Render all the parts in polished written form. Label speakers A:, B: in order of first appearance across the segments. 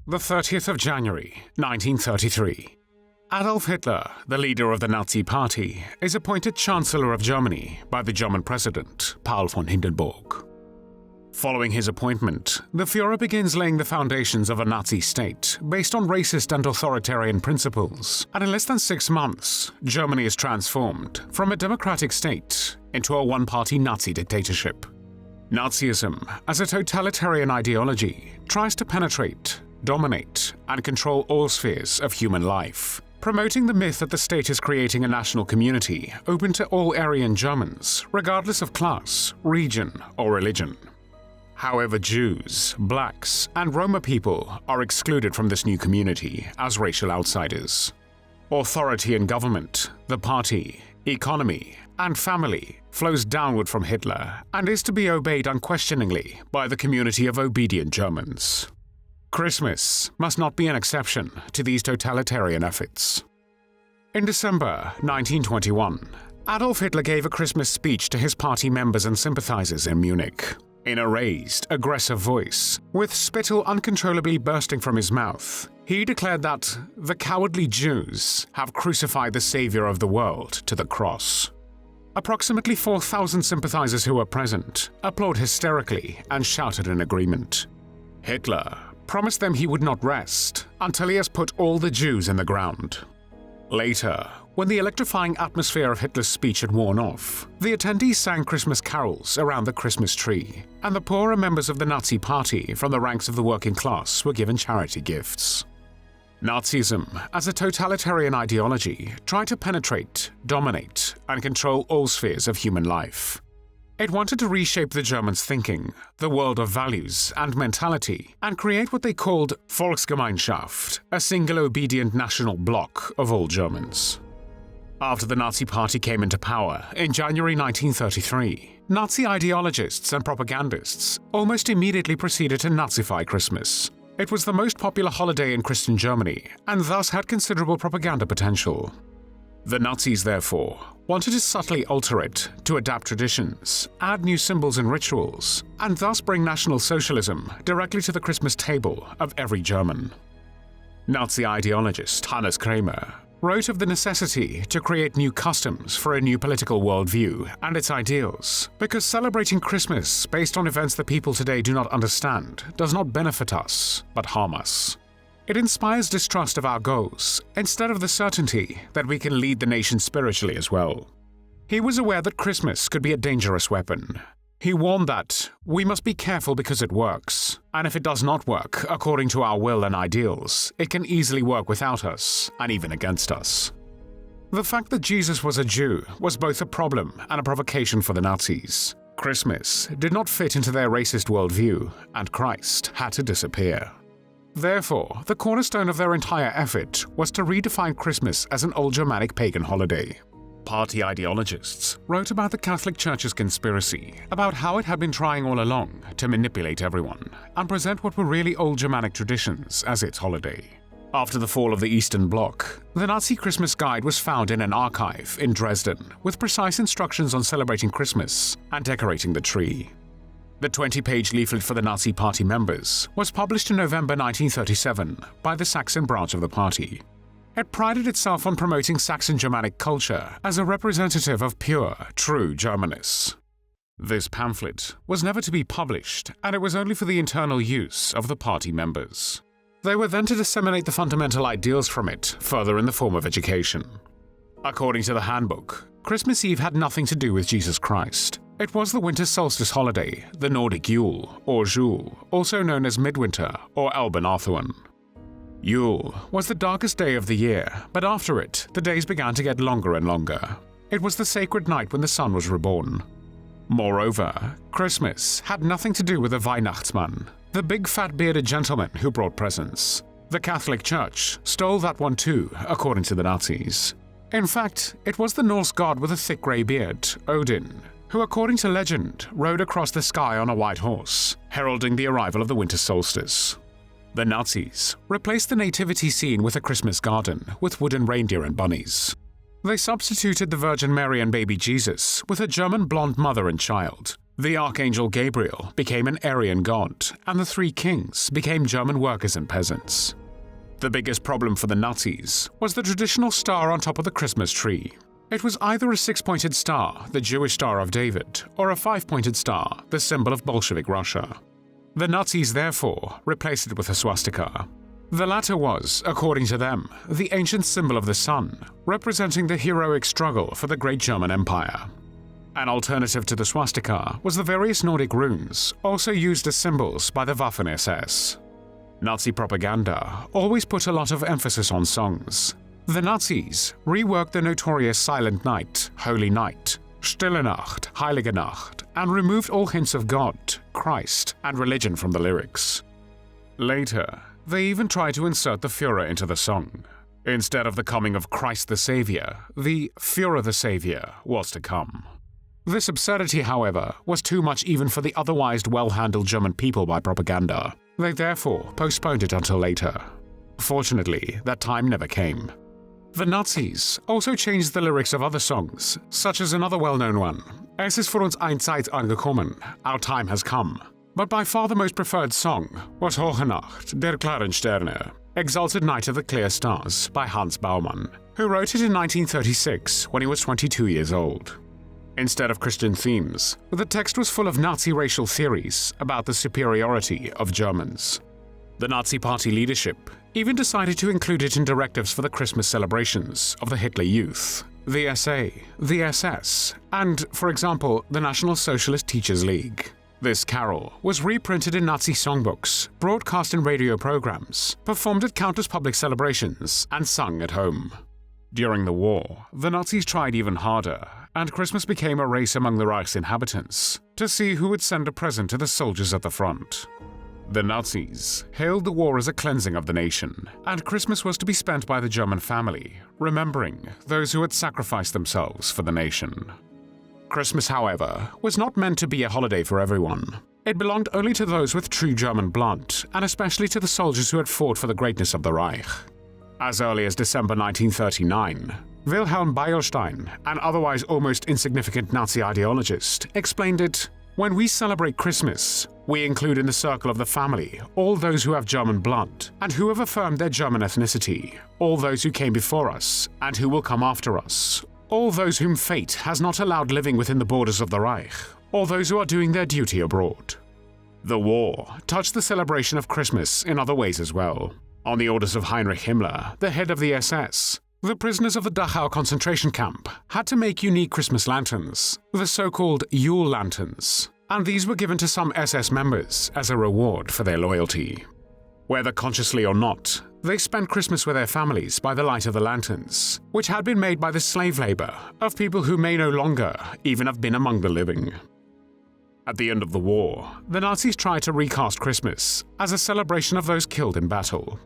A: The 30th of January, 1933. Adolf Hitler, the leader of the Nazi Party, is appointed Chancellor of Germany by the German President, Paul von Hindenburg. Following his appointment, the Führer begins laying the foundations of a Nazi state based on racist and authoritarian principles, and in less than 6 months, Germany is transformed from a democratic state into a one-party Nazi dictatorship. Nazism, as a totalitarian ideology, tries to penetrate, dominate, and control all spheres of human life, promoting the myth that the state is creating a national community open to all Aryan Germans, regardless of class, region, or religion. However, Jews, blacks, and Roma people are excluded from this new community as racial outsiders. Authority in government, the party, economy, and family flows downward from Hitler and is to be obeyed unquestioningly by the community of obedient Germans. Christmas must not be an exception to these totalitarian efforts. In December 1921, Adolf Hitler gave a Christmas speech to his party members and sympathizers in Munich. In a raised, aggressive voice, with spittle uncontrollably bursting from his mouth, he declared that the cowardly Jews have crucified the savior of the world to the cross. Approximately 4,000 sympathizers who were present applauded hysterically and shouted in agreement. Hitler promised them he would not rest until he has put all the Jews in the ground. Later, when the electrifying atmosphere of Hitler's speech had worn off, the attendees sang Christmas carols around the Christmas tree, and the poorer members of the Nazi Party from the ranks of the working class were given charity gifts. Nazism, as a totalitarian ideology, tried to penetrate, dominate, and control all spheres of human life. It wanted to reshape the Germans' thinking, the world of values and mentality, and create what they called Volksgemeinschaft, a single obedient national bloc of all Germans. After the Nazi Party came into power in January 1933, Nazi ideologists and propagandists almost immediately proceeded to Nazify Christmas. It was the most popular holiday in Christian Germany, and thus had considerable propaganda potential. The Nazis, therefore, wanted to subtly alter it to adapt traditions, add new symbols and rituals, and thus bring National Socialism directly to the Christmas table of every German. Nazi ideologist Hannes Kremer wrote of the necessity to create new customs for a new political worldview and its ideals, because celebrating Christmas based on events that people today do not understand does not benefit us, but harm us. It inspires distrust of our goals, instead of the certainty that we can lead the nation spiritually as well. He was aware that Christmas could be a dangerous weapon. He warned that we must be careful because it works, and if it does not work according to our will and ideals, it can easily work without us, and even against us. The fact that Jesus was a Jew was both a problem and a provocation for the Nazis. Christmas did not fit into their racist worldview, and Christ had to disappear. Therefore, the cornerstone of their entire effort was to redefine Christmas as an old Germanic pagan holiday. Party ideologists wrote about the Catholic Church's conspiracy, about how it had been trying all along to manipulate everyone and present what were really old Germanic traditions as its holiday. After the fall of the Eastern Bloc, the Nazi Christmas Guide was found in an archive in Dresden with precise instructions on celebrating Christmas and decorating the tree. The 20-page leaflet for the Nazi Party members was published in November 1937 by the Saxon branch of the party. It prided itself on promoting Saxon Germanic culture as a representative of pure, true Germanness. This pamphlet was never to be published, and it was only for the internal use of the party members. They were then to disseminate the fundamental ideals from it further in the form of education. According to the handbook, Christmas Eve had nothing to do with Jesus Christ. It was the winter solstice holiday, the Nordic Yule, or Jule, also known as Midwinter or Albanathuan. Yule was the darkest day of the year, but after it, the days began to get longer and longer. It was the sacred night when the sun was reborn. Moreover, Christmas had nothing to do with the Weihnachtsmann, the big fat bearded gentleman who brought presents. The Catholic Church stole that one too, according to the Nazis. In fact, it was the Norse god with a thick grey beard, Odin, who according to legend rode across the sky on a white horse, heralding the arrival of the winter solstice. The Nazis replaced the nativity scene with a Christmas garden with wooden reindeer and bunnies. They substituted the Virgin Mary and baby Jesus with a German blonde mother and child, The Archangel Gabriel became an Aryan god, and the three kings became German workers and peasants. The biggest problem for the Nazis was the traditional star on top of the Christmas tree. It was either a six-pointed star, the Jewish Star of David, or a five-pointed star, the symbol of Bolshevik Russia. The Nazis therefore replaced it with a swastika. The latter was, according to them, the ancient symbol of the sun, representing the heroic struggle for the great German Empire. An alternative to the swastika was the various Nordic runes, also used as symbols by the Waffen-SS. Nazi propaganda always put a lot of emphasis on songs. The Nazis reworked the notorious Silent Night, Holy Night, Stille Nacht, Heilige Nacht, and removed all hints of God, Christ, and religion from the lyrics. Later, they even tried to insert the Führer into the song. Instead of the coming of Christ the Savior, the Führer the Savior was to come. This absurdity, however, was too much even for the otherwise well-handled German people by propaganda. They therefore postponed it until later. Fortunately, that time never came. The Nazis also changed the lyrics of other songs, such as another well-known one, Es ist für uns eine Zeit angekommen, Our Time Has Come. But by far the most preferred song was Hohe Nacht, der klaren Sterne, Exalted Night of the Clear Stars by Hans Baumann, who wrote it in 1936 when he was 22 years old. Instead of Christian themes, the text was full of Nazi racial theories about the superiority of Germans. The Nazi Party leadership even decided to include it in directives for the Christmas celebrations of the Hitler Youth, the SA, the SS, and, for example, the National Socialist Teachers League. This carol was reprinted in Nazi songbooks, broadcast in radio programs, performed at countless public celebrations, and sung at home. During the war, the Nazis tried even harder, and Christmas became a race among the Reich's inhabitants to see who would send a present to the soldiers at the front. The Nazis hailed the war as a cleansing of the nation, and Christmas was to be spent by the German family, remembering those who had sacrificed themselves for the nation. Christmas, however, was not meant to be a holiday for everyone. It belonged only to those with true German blood, and especially to the soldiers who had fought for the greatness of the Reich. As early as December 1939, Wilhelm Beilstein, an otherwise almost insignificant Nazi ideologist, explained it, "When we celebrate Christmas, we include in the circle of the family all those who have German blood and who have affirmed their German ethnicity, all those who came before us and who will come after us, all those whom fate has not allowed living within the borders of the Reich, all those who are doing their duty abroad." The war touched the celebration of Christmas in other ways as well. On the orders of Heinrich Himmler, the head of the SS, the prisoners of the Dachau concentration camp had to make unique Christmas lanterns, the so-called Yule lanterns, and these were given to some SS members as a reward for their loyalty. Whether consciously or not, they spent Christmas with their families by the light of the lanterns, which had been made by the slave labor of people who may no longer even have been among the living. At the end of the war, the Nazis tried to recast Christmas as a celebration of those killed in battle.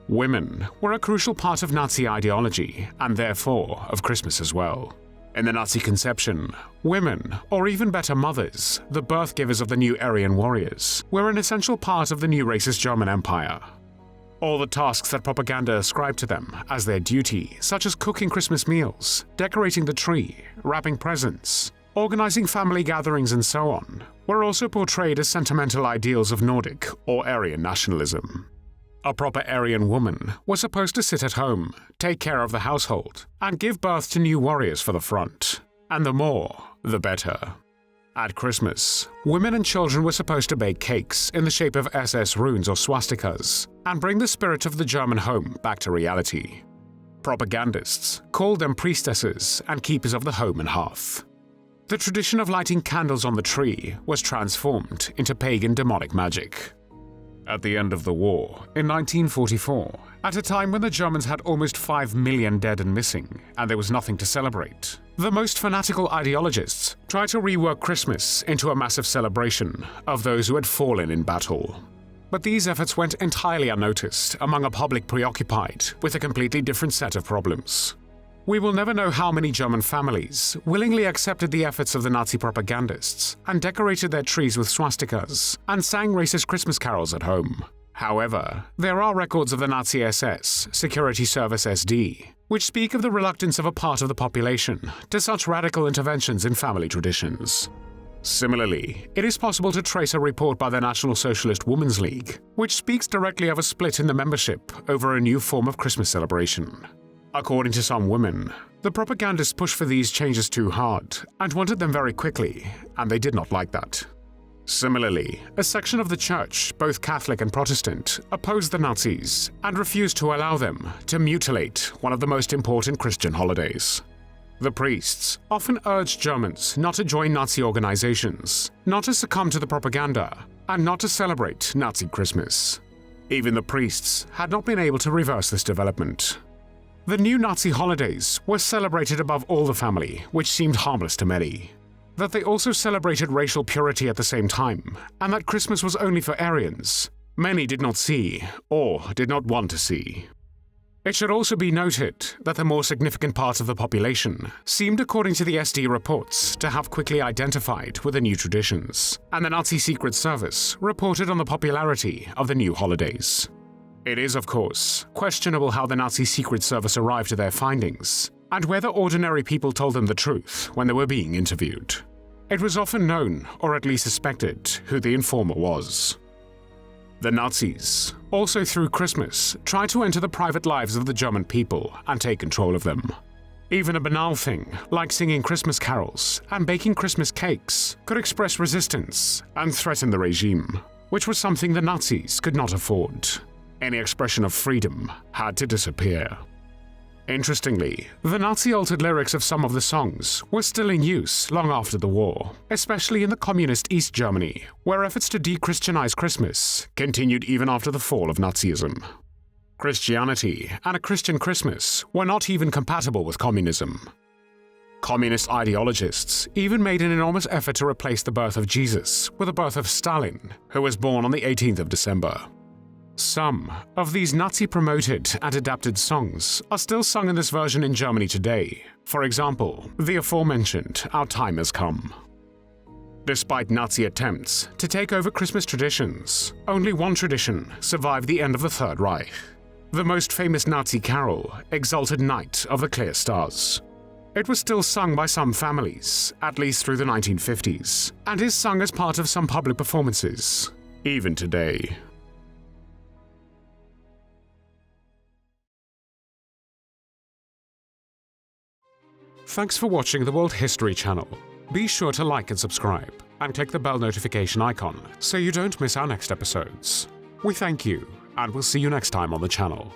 A: Women were a crucial part of Nazi ideology, and therefore of Christmas as well. In the Nazi conception, women, or even better mothers, the birth givers of the new Aryan warriors, were an essential part of the new racist German Empire. All the tasks that propaganda ascribed to them as their duty, such as cooking Christmas meals, decorating the tree, wrapping presents, organizing family gatherings and so on, were also portrayed as sentimental ideals of Nordic or Aryan nationalism. A proper Aryan woman was supposed to sit at home, take care of the household, and give birth to new warriors for the front. And the more, the better. At Christmas, women and children were supposed to bake cakes in the shape of SS runes or swastikas, and bring the spirit of the German home back to reality. Propagandists called them priestesses and keepers of the home and hearth. The tradition of lighting candles on the tree was transformed into pagan demonic magic. At the end of the war, in 1944, at a time when the Germans had almost 5 million dead and missing, and there was nothing to celebrate, the most fanatical ideologists tried to rework Christmas into a massive celebration of those who had fallen in battle. But these efforts went entirely unnoticed among a public preoccupied with a completely different set of problems. We will never know how many German families willingly accepted the efforts of the Nazi propagandists and decorated their trees with swastikas and sang racist Christmas carols at home. However, there are records of the Nazi SS, Security Service SD, which speak of the reluctance of a part of the population to such radical interventions in family traditions. Similarly, it is possible to trace a report by the National Socialist Women's League, which speaks directly of a split in the membership over a new form of Christmas celebration. According to some women, the propagandists pushed for these changes too hard and wanted them very quickly, and they did not like that. Similarly, a section of the church, both Catholic and Protestant, opposed the Nazis and refused to allow them to mutilate one of the most important Christian holidays. The priests often urged Germans not to join Nazi organizations, not to succumb to the propaganda, and not to celebrate Nazi Christmas. Even the priests had not been able to reverse this development. The new Nazi holidays were celebrated above all the family, which seemed harmless to many. That they also celebrated racial purity at the same time, and that Christmas was only for Aryans, many did not see, or did not want to see. It should also be noted that the more significant part of the population seemed, according to the SD reports, to have quickly identified with the new traditions, and the Nazi Secret Service reported on the popularity of the new holidays. It is, of course, questionable how the Nazi Secret Service arrived at their findings, and whether ordinary people told them the truth when they were being interviewed. It was often known, or at least suspected, who the informer was. The Nazis, also through Christmas, tried to enter the private lives of the German people and take control of them. Even a banal thing, like singing Christmas carols and baking Christmas cakes, could express resistance and threaten the regime, which was something the Nazis could not afford. Any expression of freedom had to disappear. Interestingly, the Nazi-altered lyrics of some of the songs were still in use long after the war, especially in the communist East Germany, where efforts to de-Christianize Christmas continued even after the fall of Nazism. Christianity and a Christian Christmas were not even compatible with communism. Communist ideologists even made an enormous effort to replace the birth of Jesus with the birth of Stalin, who was born on the 18th of December. Some of these Nazi-promoted and adapted songs are still sung in this version in Germany today. For example, the aforementioned Our Time Has Come. Despite Nazi attempts to take over Christmas traditions, only one tradition survived the end of the Third Reich. The most famous Nazi carol, Exalted Night of the Clear Stars. It was still sung by some families, at least through the 1950s, and is sung as part of some public performances, even today. Thanks for watching the World History channel. Be sure to like and subscribe, and click the bell notification icon so you don't miss our next episodes. We thank you, and we'll see you next time on the channel.